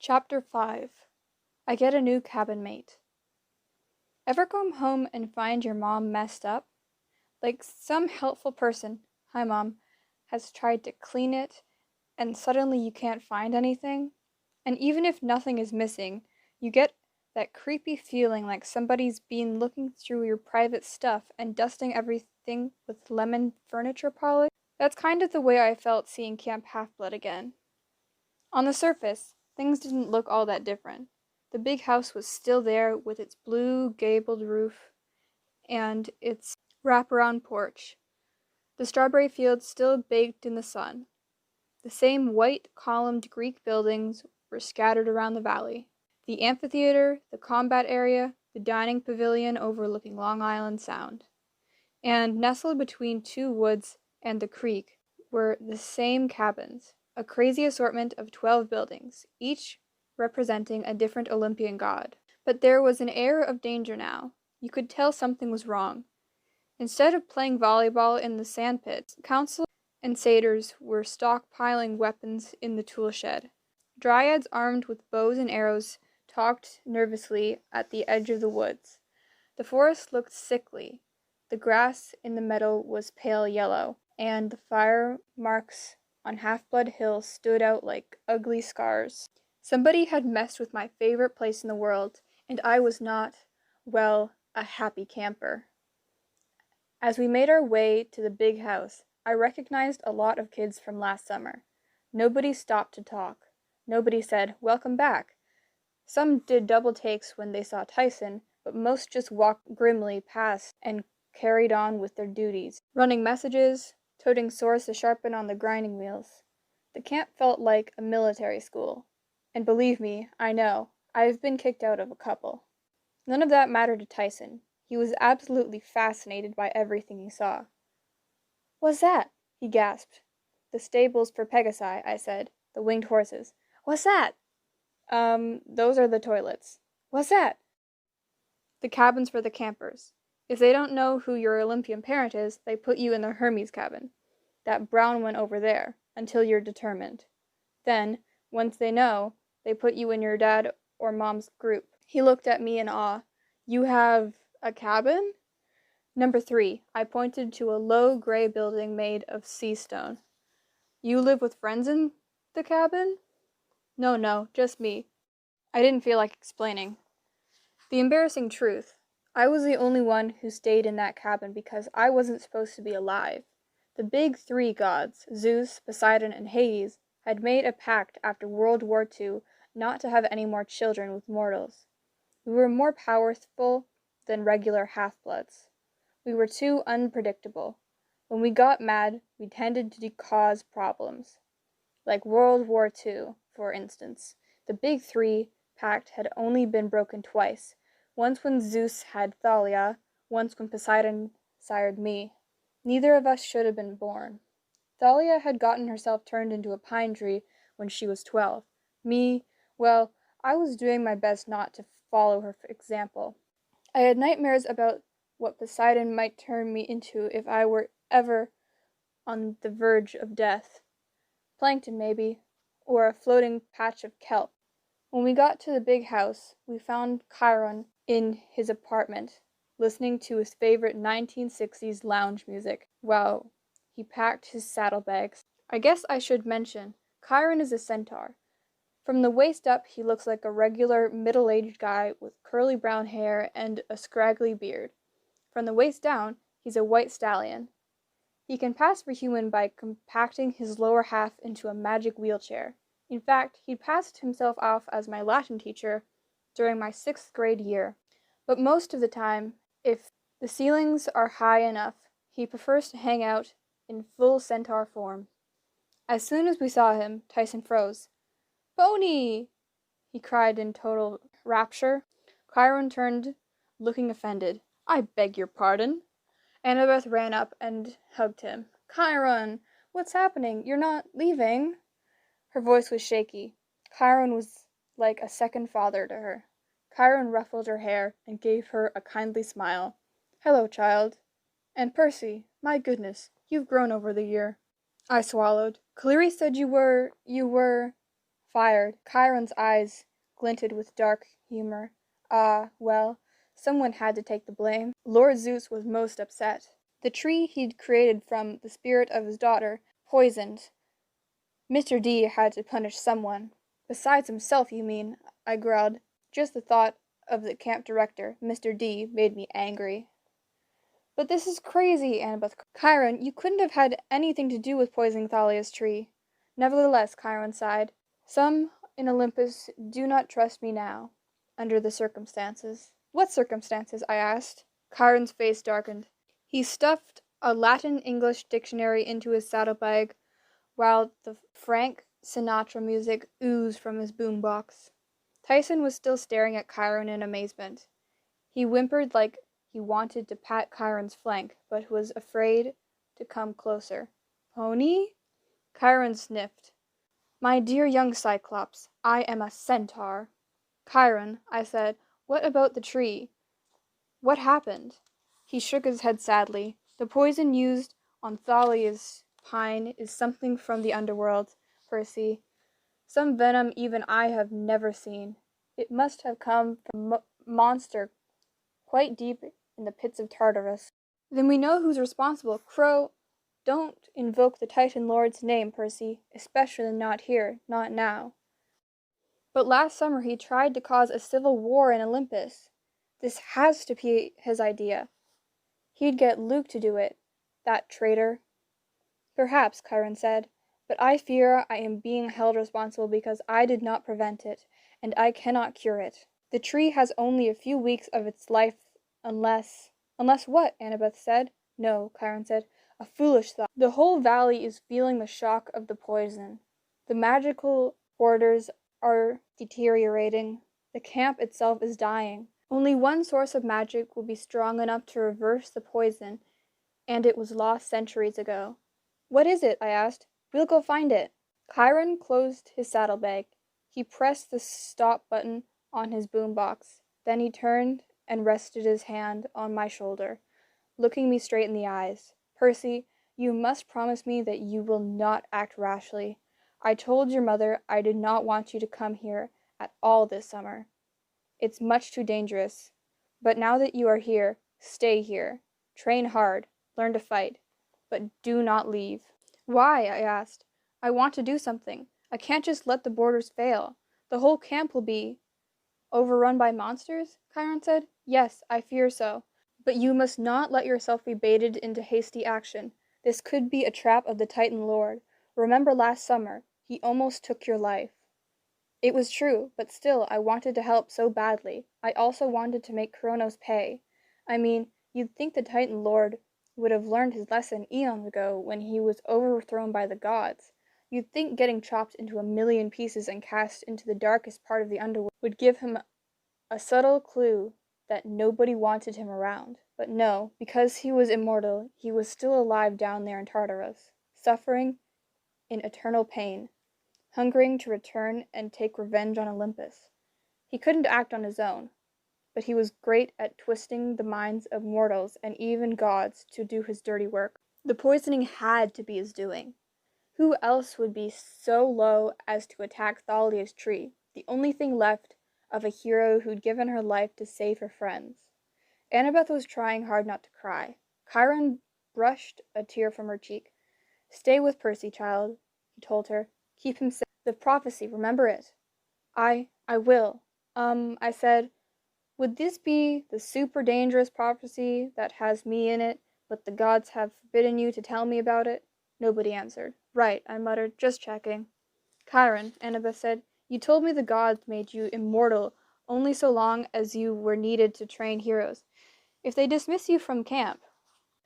Chapter 5. I Get a New Cabin Mate. Ever come home and find your mom messed up? Like some helpful person, hi mom, has tried to clean it and suddenly you can't find anything? And even if nothing is missing, you get that creepy feeling like somebody's been looking through your private stuff and dusting everything with lemon furniture polish. That's kind of the way I felt seeing Camp Half-Blood again. On the surface, things didn't look all that different. The big house was still there with its blue gabled roof and its wraparound porch. The strawberry fields still baked in the sun. The same white columned Greek buildings were scattered around the valley. The amphitheater, the combat area, the dining pavilion overlooking Long Island Sound. And nestled between two woods and the creek were the same cabins, a crazy assortment of 12 buildings, each representing a different Olympian god. But there was an air of danger now. You could tell something was wrong. Instead of playing volleyball in the sandpits, council and satyrs were stockpiling weapons in the tool shed. Dryads armed with bows and arrows talked nervously at the edge of the woods. The forest looked sickly. The grass in the meadow was pale yellow, and the fire marks on Half-Blood Hill stood out like ugly scars. Somebody had messed with my favorite place in the world, and I was not, well, a happy camper. As we made our way to the big house, I recognized a lot of kids from last summer. Nobody stopped to talk. Nobody said, "Welcome back." Some did double takes when they saw Tyson, but most just walked grimly past and carried on with their duties, running messages, toting swords to sharpen on the grinding wheels. The camp felt like a military school. And believe me, I know, I've been kicked out of a couple. None of that mattered to Tyson. He was absolutely fascinated by everything he saw. "What's that?" he gasped. "The stables for Pegasi," I said. "The winged horses." "What's that?" Those are the toilets." "What's that?" "The cabins for the campers. If they don't know who your Olympian parent is, they put you in the Hermes Cabin. That brown one over there, until you're determined. Then, once they know, they put you in your dad or mom's group." He looked at me in awe. "You have a cabin?" "Number 3, I pointed to a low gray building made of sea stone. "You live with friends in the cabin?" No, just me." I didn't feel like explaining. The embarrassing truth, I was the only one who stayed in that cabin because I wasn't supposed to be alive. The big 3 gods, Zeus, Poseidon, and Hades, had made a pact after World War II not to have any more children with mortals. We were more powerful than regular half-bloods. We were too unpredictable. When we got mad, we tended to cause problems. Like World War II, for instance. The big 3 pact had only been broken twice. Once when Zeus had Thalia, once when Poseidon sired me. Neither of us should have been born. Thalia had gotten herself turned into a pine tree when she was 12. Me, well, I was doing my best not to follow her example. I had nightmares about what Poseidon might turn me into if I were ever on the verge of death. Plankton, maybe, or a floating patch of kelp. When we got to the big house, we found Chiron in his apartment, listening to his favorite 1960s lounge music while he packed his saddlebags. I guess I should mention, Chiron is a centaur. From the waist up, he looks like a regular middle-aged guy with curly brown hair and a scraggly beard. From the waist down, he's a white stallion. He can pass for human by compacting his lower half into a magic wheelchair. In fact, he passed himself off as my Latin teacher during my 6th grade year. But most of the time, if the ceilings are high enough, he prefers to hang out in full centaur form. As soon as we saw him, Tyson froze. "Pony!" he cried in total rapture. Chiron turned, looking offended. "I beg your pardon." Annabeth ran up and hugged him. "Chiron, what's happening? You're not leaving?" Her voice was shaky. Chiron was like a second father to her. Chiron ruffled her hair and gave her a kindly smile. "Hello, child. And Percy, my goodness, you've grown over the year." I swallowed. "Cleary said you were... Fired. Chiron's eyes glinted with dark humor. Ah, well, someone had to take the blame. Lord Zeus was most upset. The tree he'd created from the spirit of his daughter, poisoned. Mr. D had to punish someone. Besides himself, you mean, I growled. Just the thought of the camp director, Mr. D, made me angry. But this is crazy, Annabeth. Chiron, you couldn't have had anything to do with poisoning Thalia's tree. Nevertheless, Chiron sighed, some in Olympus do not trust me now, under the circumstances. What circumstances? I asked. Chiron's face darkened. He stuffed a Latin-English dictionary into his saddlebag, while the Frank Sinatra music oozed from his boombox. Tyson was still staring at Chiron in amazement. He whimpered like he wanted to pat Chiron's flank, but was afraid to come closer. Pony? Chiron sniffed. My dear young Cyclops, I am a centaur. Chiron, I said, what about the tree? What happened? He shook his head sadly. The poison used on Thalia's pine is something from the underworld, Percy. Some venom even I have never seen. It must have come from a monster quite deep in the pits of Tartarus. Then we know who's responsible. Crow, don't invoke the Titan Lord's name, Percy, especially not here, not now. But last summer he tried to cause a civil war in Olympus. This has to be his idea. He'd get Luke to do it, that traitor. Perhaps, Chiron said, but I fear I am being held responsible because I did not prevent it, and I cannot cure it. The tree has only a few weeks of its life unless... Unless what? Annabeth said. No, Chiron said. A foolish thought. The whole valley is feeling the shock of the poison. The magical orders are deteriorating. The camp itself is dying. Only one source of magic will be strong enough to reverse the poison, and it was lost centuries ago. What is it? I asked. We'll go find it. Chiron closed his saddlebag. He pressed the stop button on his boombox. Then he turned and rested his hand on my shoulder, looking me straight in the eyes. Percy, you must promise me that you will not act rashly. I told your mother I did not want you to come here at all this summer. It's much too dangerous. But now that you are here, stay here. Train hard. Learn to fight. But do not leave. Why? I asked. I want to do something. I can't just let the borders fail. The whole camp will be overrun by monsters, Chiron said. Yes, I fear so. But you must not let yourself be baited into hasty action. This could be a trap of the Titan Lord. Remember last summer, he almost took your life. It was true, but still I wanted to help so badly. I also wanted to make Kronos pay. I mean, you'd think the Titan Lord would have learned his lesson eons ago when he was overthrown by the gods. You'd think getting chopped into a million pieces and cast into the darkest part of the underworld would give him a subtle clue that nobody wanted him around. But no, because he was immortal, he was still alive down there in Tartarus, suffering in eternal pain, hungering to return and take revenge on Olympus. He couldn't act on his own, but he was great at twisting the minds of mortals and even gods to do his dirty work. The poisoning had to be his doing. Who else would be so low as to attack Thalia's tree, the only thing left of a hero who'd given her life to save her friends? Annabeth was trying hard not to cry. Chiron brushed a tear from her cheek. Stay with Percy, child, he told her. Keep him safe. The prophecy, remember it. I will. I said, would this be the super dangerous prophecy that has me in it, but the gods have forbidden you to tell me about it? Nobody answered. Right, I muttered, just checking. Chiron, Annabeth said, you told me the gods made you immortal only so long as you were needed to train heroes. If they dismiss you from camp,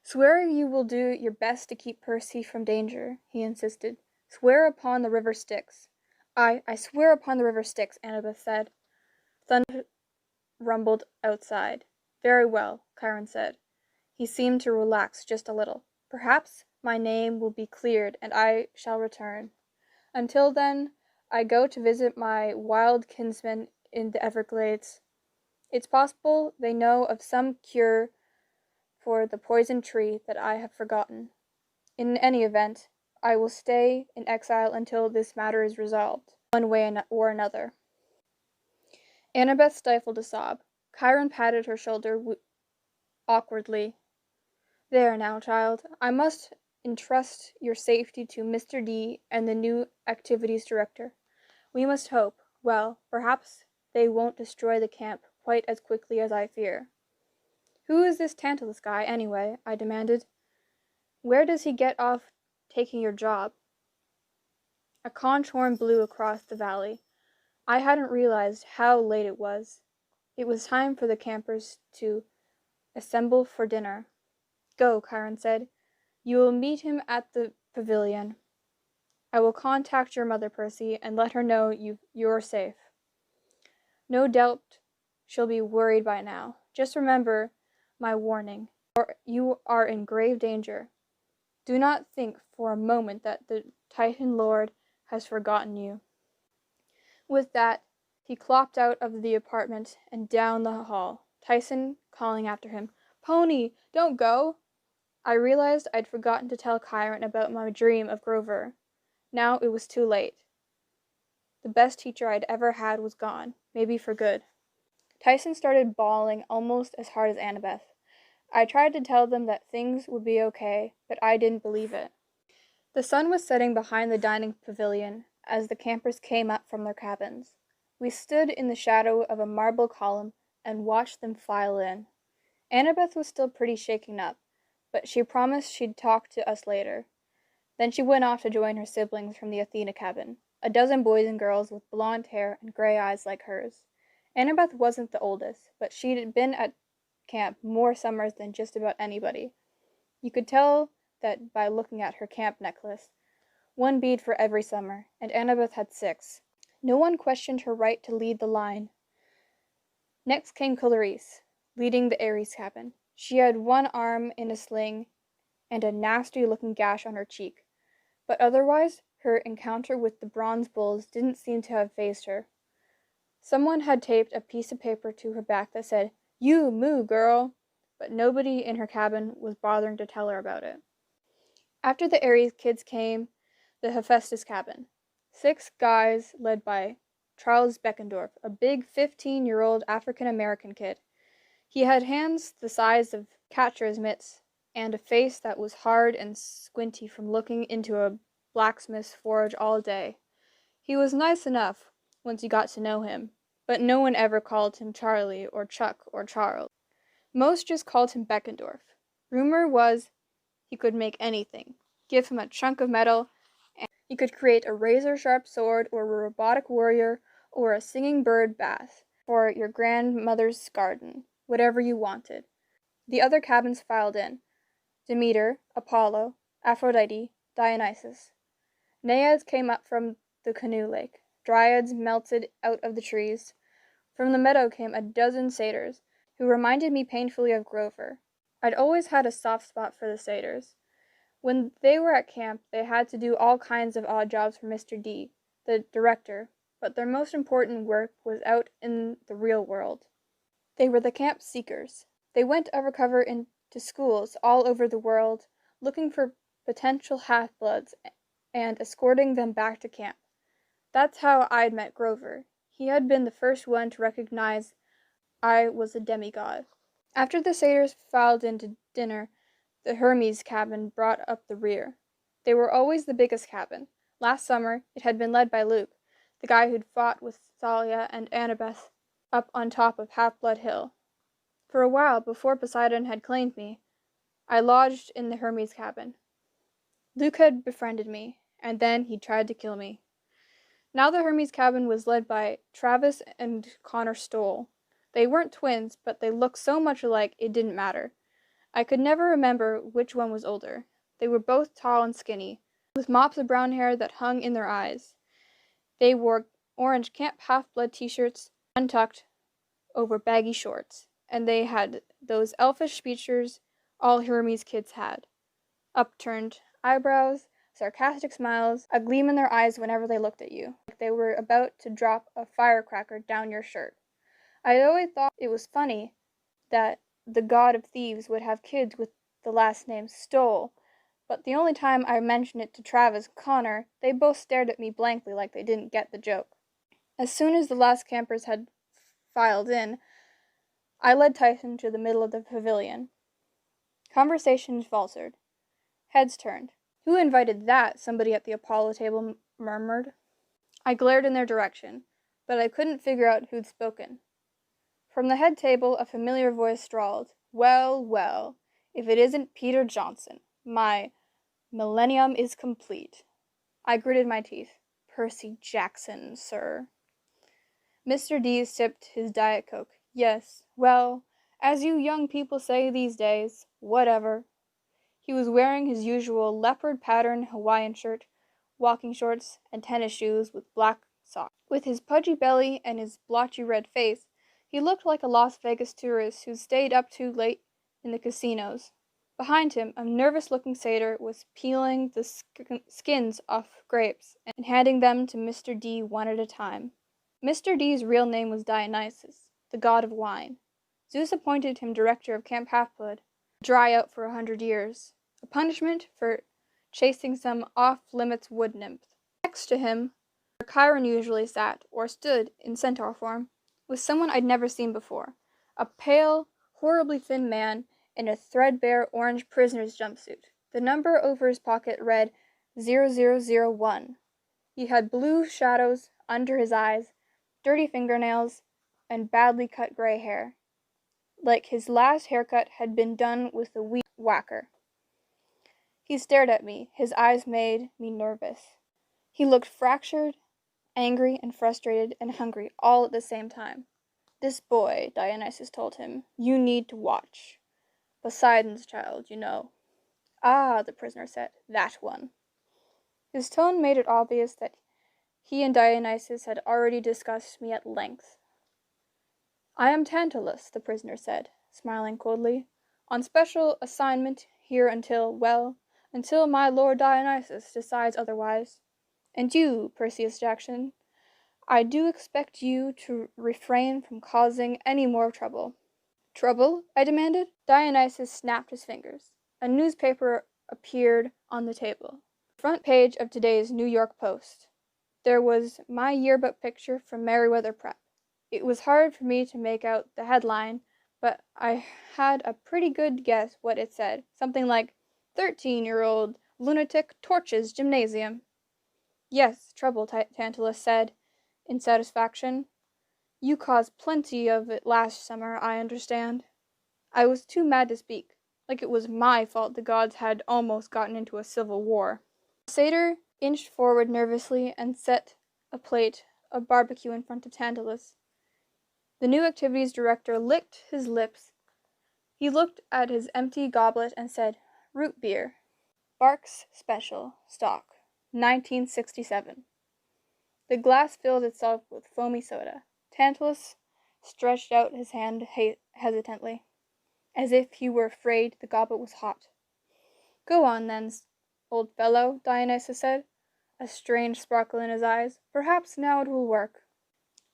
swear you will do your best to keep Percy from danger, he insisted. Swear upon the river Styx. I swear upon the river Styx, Annabeth said. Thunder rumbled outside. Very well, Chiron said. He seemed to relax just a little. Perhaps my name will be cleared and I shall return. Until then, I go to visit my wild kinsmen in the Everglades. It's possible they know of some cure for the poison tree that I have forgotten. In any event, I will stay in exile until this matter is resolved. one way or another. Annabeth stifled a sob. Chiron patted her shoulder awkwardly. There now, child. I must entrust your safety to Mr. D and the new activities director. We must hope. Well, perhaps they won't destroy the camp quite as quickly as I fear. Who is this Tantalus guy, anyway? I demanded. Where does he get off taking your job? A conch horn blew across the valley. I hadn't realized how late it was. It was time for the campers to assemble for dinner. Go, Chiron said. You will meet him at the pavilion. I will contact your mother, Percy, and let her know you're safe. No doubt she'll be worried by now. Just remember my warning, or you are in grave danger. Do not think for a moment that the Titan Lord has forgotten you. With that, he clopped out of the apartment and down the hall, Tyson calling after him, Pony, don't go! I realized I'd forgotten to tell Chiron about my dream of Grover. Now it was too late. The best teacher I'd ever had was gone, maybe for good. Tyson started bawling almost as hard as Annabeth. I tried to tell them that things would be okay, but I didn't believe it. The sun was setting behind the dining pavilion as the campers came up from their cabins. We stood in the shadow of a marble column and watched them file in. Annabeth was still pretty shaken up, but she promised she'd talk to us later. Then she went off to join her siblings from the Athena cabin, a dozen boys and girls with blonde hair and gray eyes like hers. Annabeth wasn't the oldest, but she'd been at camp more summers than just about anybody. You could tell that by looking at her camp necklace. One bead for every summer, and Annabeth had 6. No one questioned her right to lead the line. Next came Clarice, leading the Ares cabin. She had one arm in a sling and a nasty-looking gash on her cheek, but otherwise her encounter with the bronze bulls didn't seem to have fazed her. Someone had taped a piece of paper to her back that said, You moo, girl, but nobody in her cabin was bothering to tell her about it. After the Ares kids came the Hephaestus cabin. 6 guys led by Charles Beckendorf, a big 15-year-old African-American kid. He had hands the size of catcher's mitts and a face that was hard and squinty from looking into a blacksmith's forge all day. He was nice enough once you got to know him, but no one ever called him Charlie or Chuck or Charles. Most just called him Beckendorf. Rumor was he could make anything. Give him a chunk of metal, and he could create a razor-sharp sword or a robotic warrior or a singing bird bath for your grandmother's garden, whatever you wanted. The other cabins filed in. Demeter, Apollo, Aphrodite, Dionysus. Naiads came up from the canoe lake. Dryads melted out of the trees. From the meadow came a dozen satyrs, who reminded me painfully of Grover. I'd always had a soft spot for the satyrs. When they were at camp, they had to do all kinds of odd jobs for Mr. D, the director, but their most important work was out in the real world. They were the camp seekers. They went undercover into schools all over the world, looking for potential half-bloods and escorting them back to camp. That's how I'd met Grover. He had been the first one to recognize I was a demigod. After the satyrs filed into dinner, the Hermes cabin brought up the rear. They were always the biggest cabin. Last summer, it had been led by Luke, the guy who'd fought with Thalia and Annabeth up on top of Half-Blood Hill. For a while, before Poseidon had claimed me, I lodged in the Hermes cabin. Luke had befriended me, and then he tried to kill me. Now the Hermes cabin was led by Travis and Connor Stoll. They weren't twins, but they looked so much alike it didn't matter. I could never remember which one was older. They were both tall and skinny, with mops of brown hair that hung in their eyes. They wore orange Camp Half-Blood t-shirts, untucked over baggy shorts, and they had those elfish features all Hermes kids had. Upturned eyebrows, sarcastic smiles, a gleam in their eyes whenever they looked at you, like they were about to drop a firecracker down your shirt. I'd always thought it was funny that the god of thieves would have kids with the last name Stoll, but the only time I mentioned it to Travis and Connor, they both stared at me blankly like they didn't get the joke. As soon as the last campers had filed in, I led Tyson to the middle of the pavilion. Conversations faltered. Heads turned. "Who invited that?" somebody at the Apollo table murmured. I glared in their direction, but I couldn't figure out who'd spoken. From the head table, a familiar voice drawled, "Well, well, if it isn't Peter Johnson. My millennium is complete." I gritted my teeth. "Percy Jackson, sir." Mr. D sipped his Diet Coke. "Yes, well, as you young people say these days, whatever." He was wearing his usual leopard-pattern Hawaiian shirt, walking shorts, and tennis shoes with black socks. With his pudgy belly and his blotchy red face, he looked like a Las Vegas tourist who stayed up too late in the casinos. Behind him, a nervous-looking satyr was peeling the skins off grapes and handing them to Mr. D one at a time. Mr. D's real name was Dionysus, the god of wine. Zeus appointed him director of Camp Half-Blood, dry out for 100 years, a punishment for chasing some off-limits wood nymph. Next to him, where Chiron usually sat, or stood, in centaur form, was someone I'd never seen before, a pale, horribly thin man in a threadbare orange prisoner's jumpsuit. The number over his pocket read 0001. He had blue shadows under his eyes, dirty fingernails, and badly cut gray hair, like his last haircut had been done with a weed whacker. He stared at me. His eyes made me nervous. He looked fractured, angry, and frustrated, and hungry, all at the same time. "This boy," Dionysus told him, "you need to watch. Poseidon's child, you know." "Ah," the prisoner said, "that one." His tone made it obvious that he and Dionysus had already discussed me at length. "I am Tantalus," the prisoner said, smiling coldly, "on special assignment here until my lord Dionysus decides otherwise. And you, Perseus Jackson, I do expect you to refrain from causing any more trouble." "Trouble?" I demanded. Dionysus snapped his fingers. A newspaper appeared on the table. Front page of today's New York Post. There was my yearbook picture from Meriwether Prep. It was hard for me to make out the headline, but I had a pretty good guess what it said. Something like, 13-year-old lunatic torches gymnasium. "Yes, trouble," Tantalus said, in satisfaction. "You caused plenty of it last summer, I understand." I was too mad to speak, like it was my fault the gods had almost gotten into a civil war. The satyr inched forward nervously and set a plate of barbecue in front of Tantalus. The new activities director licked his lips. He looked at his empty goblet and said, "Root beer. Barks Special. Stock. 1967. The glass filled itself with foamy soda. Tantalus stretched out his hand hesitantly, as if he were afraid the goblet was hot. "Go on, then, old fellow," Dionysus said, a strange sparkle in his eyes. "Perhaps now it will work."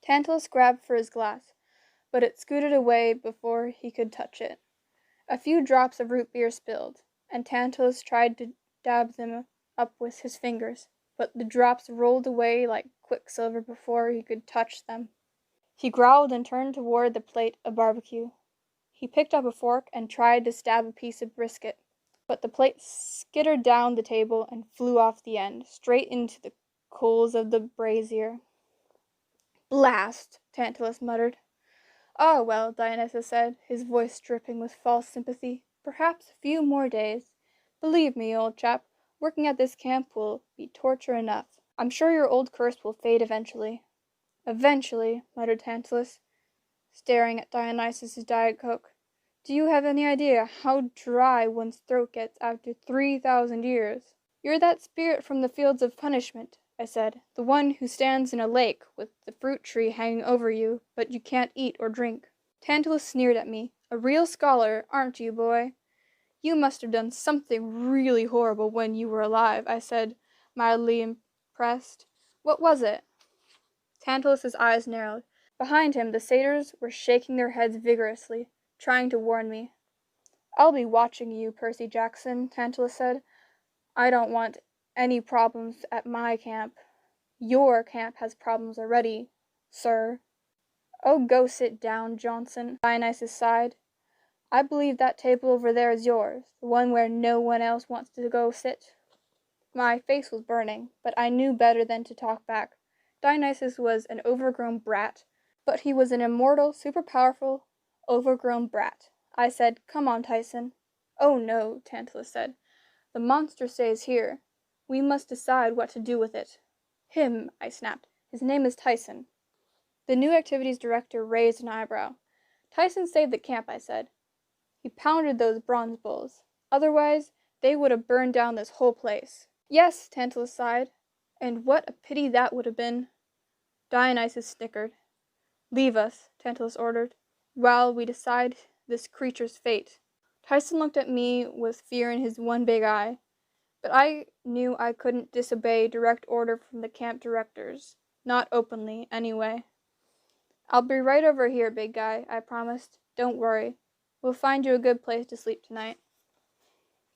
Tantalus grabbed for his glass, but it scooted away before he could touch it. A few drops of root beer spilled, and Tantalus tried to dab them up with his fingers, but the drops rolled away like quicksilver before he could touch them. He growled and turned toward the plate of barbecue. He picked up a fork and tried to stab a piece of brisket, but the plate skittered down the table and flew off the end, straight into the coals of the brazier. "Blast!" Tantalus muttered. "Ah, well," Dionysus said, his voice dripping with false sympathy, "perhaps a few more days. Believe me, old chap, working at this camp will be torture enough. I'm sure your old curse will fade eventually." "Eventually," muttered Tantalus, staring at Dionysus's Diet Coke. "Do you have any idea how dry one's throat gets after 3,000 years?" "You're that spirit from the fields of punishment," I said, "the one who stands in a lake with the fruit tree hanging over you, but you can't eat or drink." Tantalus sneered at me. "A real scholar, aren't you, boy? You must have done something really horrible when you were alive," I said, mildly impressed. "What was it?" Tantalus's eyes narrowed. Behind him, the satyrs were shaking their heads vigorously, trying to warn me. "I'll be watching you, Percy Jackson," Tantalus said. I don't want any problems at my camp. Your camp has problems already, sir. Oh, go sit down, Johnson, Dionysus sighed. I believe that table over there is yours, the one where no one else wants to go sit. My face was burning, but I knew better than to talk back. Dionysus was an overgrown brat, but he was an immortal, super-powerful, overgrown brat. I said, "Come on, Tyson." "Oh no," Tantalus said. "The monster stays here. We must decide what to do with it." "Him," I snapped. "His name is Tyson." The new activities director raised an eyebrow. "Tyson saved the camp," I said. "He pounded those bronze bulls. Otherwise, they would have burned down this whole place." "Yes," Tantalus sighed. "And what a pity that would have been." Dionysus snickered. "Leave us," Tantalus ordered, "while we decide this creature's fate." Tyson looked at me with fear in his one big eye, but I knew I couldn't disobey direct order from the camp directors. Not openly, anyway. "I'll be right over here, big guy," I promised. "Don't worry. We'll find you a good place to sleep tonight."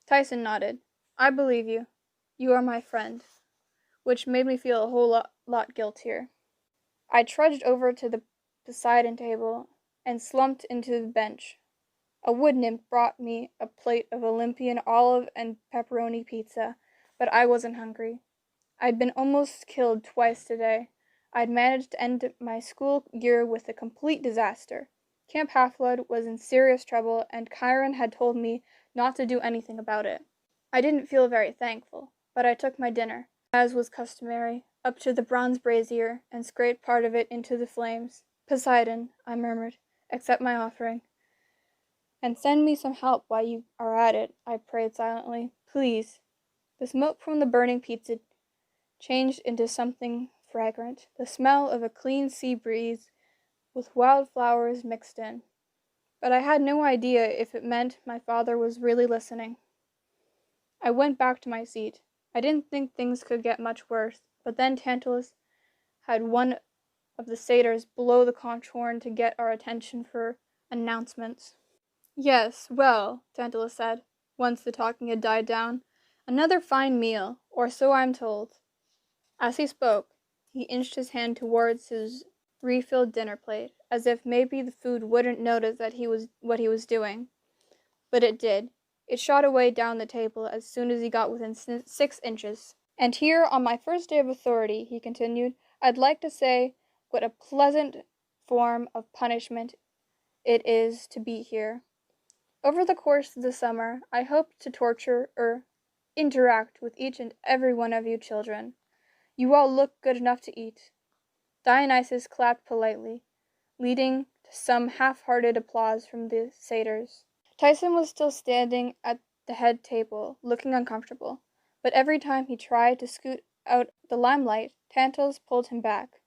Tyson nodded. "I believe you. You are my friend," which made me feel a whole lot guiltier. I trudged over to the Poseidon table and slumped into the bench. A wood nymph brought me a plate of Olympian olive and pepperoni pizza, but I wasn't hungry. I'd been almost killed twice today. I'd managed to end my school year with a complete disaster. Camp Half-Blood was in serious trouble, and Chiron had told me not to do anything about it. I didn't feel very thankful, but I took my dinner, as was customary, up to the bronze brazier, and scraped part of it into the flames. "Poseidon," I murmured, "accept my offering. And send me some help while you are at it," I prayed silently. "Please." The smoke from the burning pizza changed into something fragrant, the smell of a clean sea breeze with wildflowers mixed in. But I had no idea if it meant my father was really listening. I went back to my seat. I didn't think things could get much worse, but then Tantalus had one of the satyrs blow the conch horn to get our attention for announcements. "Yes, well," Tantalus said, once the talking had died down, "another fine meal, or so I'm told." As he spoke, he inched his hand towards his refilled dinner plate, as if maybe the food wouldn't notice that what he was doing. But it did. It shot away down the table as soon as he got within 6 inches. "And here, on my first day of authority," he continued, "I'd like to say what a pleasant form of punishment it is to be here. Over the course of the summer, I hope to torture interact with each and every one of you children. You all look good enough to eat." Dionysus clapped politely, leading to some half-hearted applause from the satyrs. Tyson was still standing at the head table, looking uncomfortable, but every time he tried to scoot out the limelight, Tantalus pulled him back.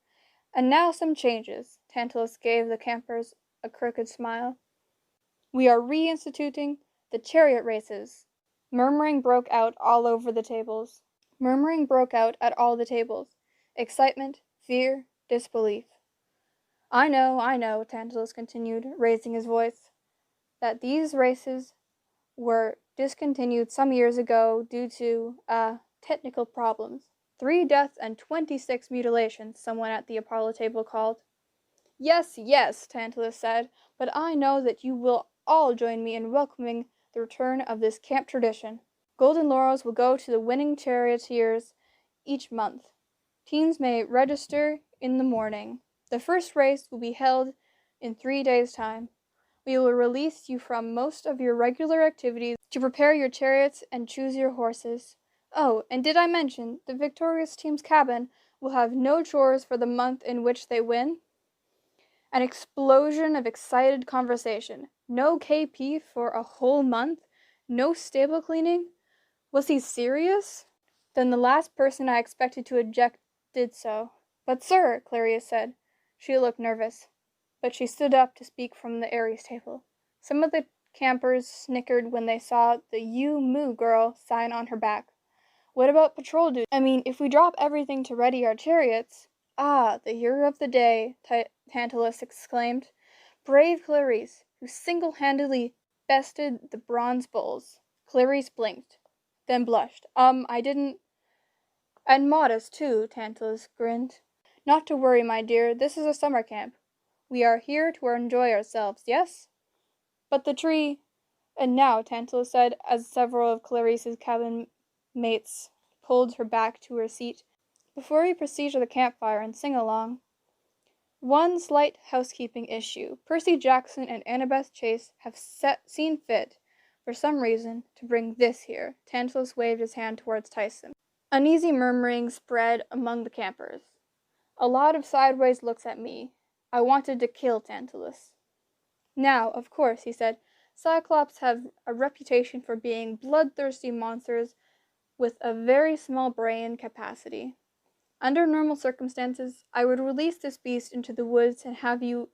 "And now some changes." Tantalus gave the campers a crooked smile. "We are reinstituting the chariot races." Murmuring broke out at all the tables. Excitement, fear, disbelief. I know," Tantalus continued, raising his voice, "that these races were discontinued some years ago due to, technical problems. 3 deaths and 26 mutilations," someone at the Apollo table called. Yes," Tantalus said, "but I know that you will all join me in welcoming the return of this camp tradition. Golden laurels will go to the winning charioteers each month. Teens may register in the morning. The first race will be held in 3 days' time. We will release you from most of your regular activities to prepare your chariots and choose your horses. Oh, and did I mention the victorious team's cabin will have no chores for the month in which they win?" An explosion of excited conversation. No KP for a whole month? No stable cleaning? Was he serious? Then the last person I expected to object did so. "But sir," Clarius said. She looked nervous, but she stood up to speak from the Ares table. Some of the campers snickered when they saw the "You Moo Girl" sign on her back. "What about patrol duty? I mean, if we drop everything to ready our chariots—" "Ah, the hero of the day," Tantalus exclaimed. "Brave Clarice, who single-handedly bested the bronze bulls." Clarice blinked. then blushed. I didn't. And modest, too, Tantalus grinned. Not to worry, my dear, this is a summer camp. We are here to enjoy ourselves, yes? But the tree. And now, Tantalus said, as several of Clarice's cabin mates pulled her back to her seat, before we proceed to the campfire and sing along, one slight housekeeping issue. Percy Jackson and Annabeth Chase have seen fit, for some reason, to bring this here. Tantalus waved his hand towards Tyson. Uneasy murmuring spread among the campers. A lot of sideways looks at me. I wanted to kill Tantalus. Now, of course, he said, Cyclops have a reputation for being bloodthirsty monsters with a very small brain capacity. Under normal circumstances, I would release this beast into the woods and have you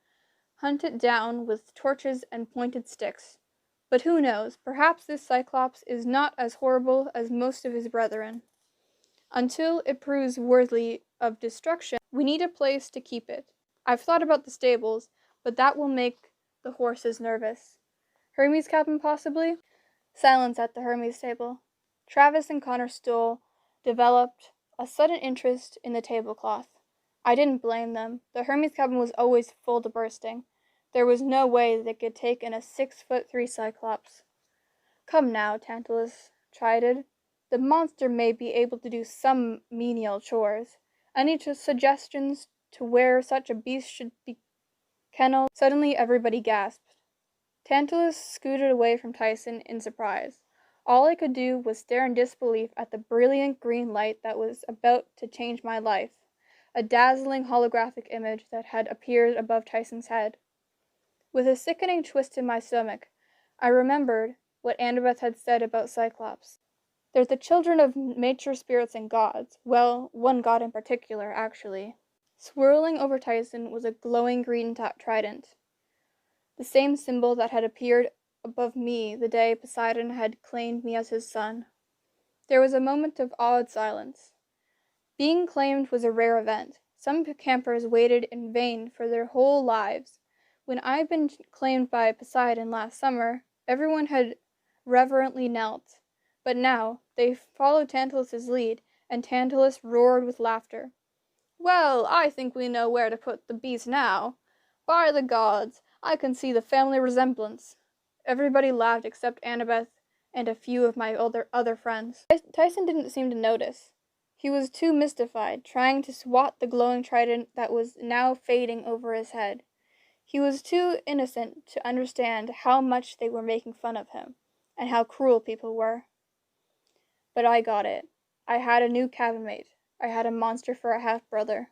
hunt it down with torches and pointed sticks. But who knows, perhaps this Cyclops is not as horrible as most of his brethren. Until it proves worthy of destruction, we need a place to keep it. I've thought about the stables, but that will make the horses nervous. Hermes Cabin, possibly? Silence at the Hermes table. Travis and Connor Stoll developed a sudden interest in the tablecloth. I didn't blame them. The Hermes Cabin was always full to bursting. There was no way they could take in a 6'3" Cyclops. Come now, Tantalus chided. The monster may be able to do some menial chores. Any suggestions to where such a beast should be kenneled? Suddenly everybody gasped. Tantalus scooted away from Tyson in surprise. All I could do was stare in disbelief at the brilliant green light that was about to change my life, a dazzling holographic image that had appeared above Tyson's head. With a sickening twist in my stomach, I remembered what Annabeth had said about Cyclops. They're the children of nature, spirits, and gods. Well, one god in particular, actually. Swirling over Tyson was a glowing green trident, the same symbol that had appeared above me the day Poseidon had claimed me as his son. There was a moment of awed silence. Being claimed was a rare event. Some campers waited in vain for their whole lives. When I'd been claimed by Poseidon last summer, everyone had reverently knelt. But now, they followed Tantalus's lead, and Tantalus roared with laughter. Well, I think we know where to put the beast now. By the gods, I can see the family resemblance. Everybody laughed except Annabeth and a few of my other friends. Tyson didn't seem to notice. He was too mystified, trying to swat the glowing trident that was now fading over his head. He was too innocent to understand how much they were making fun of him, and how cruel people were. But I got it. I had a new cabin mate. I had a monster for a half-brother.